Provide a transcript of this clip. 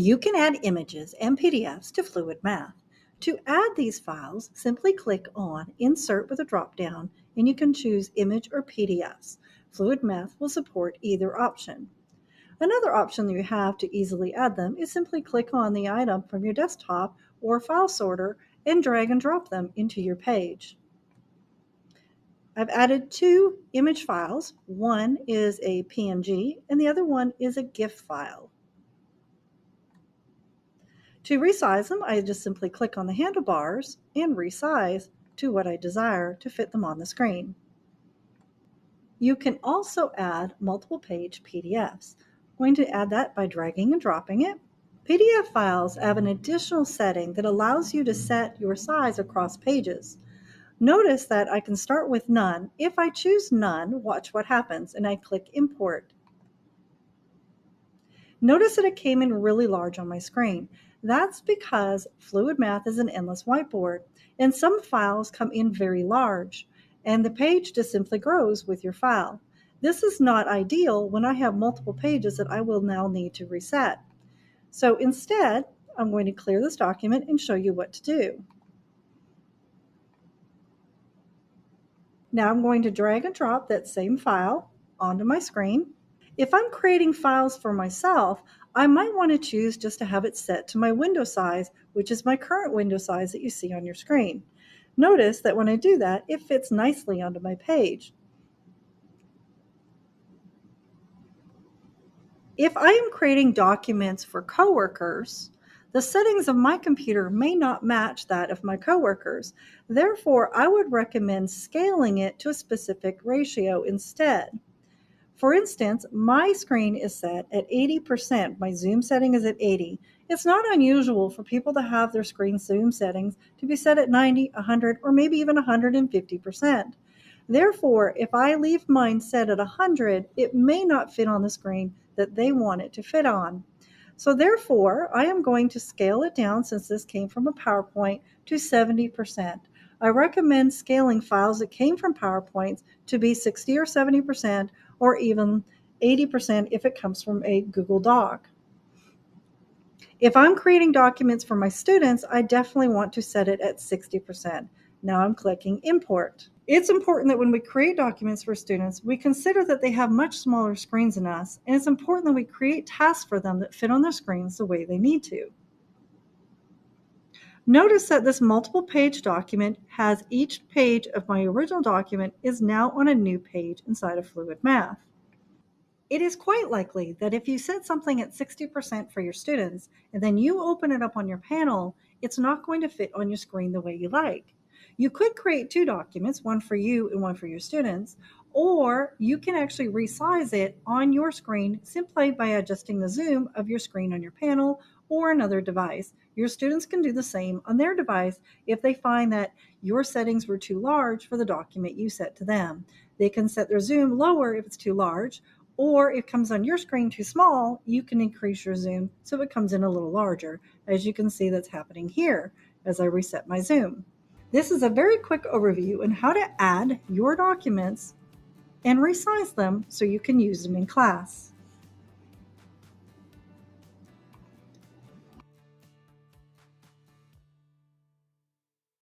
You can add images and PDFs to FluidMath. To add these files, simply click on Insert with a drop-down, and you can choose Image or PDFs. FluidMath will support either option. Another option that you have to easily add them is simply click on the item from your desktop or file sorter and drag and drop them into your page. I've added two image files. One is a PNG and the other one is a GIF file. To resize them, I just simply click on the handlebars and resize to what I desire to fit them on the screen. You can also add multiple page PDFs. I'm going to add that by dragging and dropping it. PDF files have an additional setting that allows you to set your size across pages. Notice that I can start with none. If I choose none, watch what happens, and I click Import. Notice that it came in really large on my screen. That's because FluidMath is an endless whiteboard, and some files come in very large, and the page just simply grows with your file. This is not ideal when I have multiple pages that I will now need to reset. So instead, I'm going to clear this document and show you what to do. Now I'm going to drag and drop that same file onto my screen. If I'm creating files for myself, I might want to choose just to have it set to my window size, which is my current window size that you see on your screen. Notice that when I do that, it fits nicely onto my page. If I am creating documents for coworkers, the settings of my computer may not match that of my coworkers. Therefore, I would recommend scaling it to a specific ratio instead. For instance, my screen is set at 80%. My zoom setting is at 80. It's not unusual for people to have their screen zoom settings to be set at 90, 100, or maybe even 150%. Therefore, if I leave mine set at 100, it may not fit on the screen that they want it to fit on. So therefore, I am going to scale it down, since this came from a PowerPoint, to 70%. I recommend scaling files that came from PowerPoints to be 60 or 70%, or even 80% if it comes from a Google Doc. If I'm creating documents for my students, I definitely want to set it at 60%. Now I'm clicking Import. It's important that when we create documents for students, we consider that they have much smaller screens than us, and it's important that we create tasks for them that fit on their screens the way they need to. Notice that this multiple page document has each page of my original document is now on a new page inside of FluidMath. It is quite likely that if you set something at 60% for your students and then you open it up on your panel, it's not going to fit on your screen the way you like. You could create two documents, one for you and one for your students, or you can actually resize it on your screen simply by adjusting the zoom of your screen on your panel or another device. Your students can do the same on their device if they find that your settings were too large for the document you set to them. They can set their zoom lower if it's too large, or if it comes on your screen too small, you can increase your zoom so it comes in a little larger. As you can see, that's happening here as I reset my zoom. This is a very quick overview on how to add your documents and resize them so you can use them in class.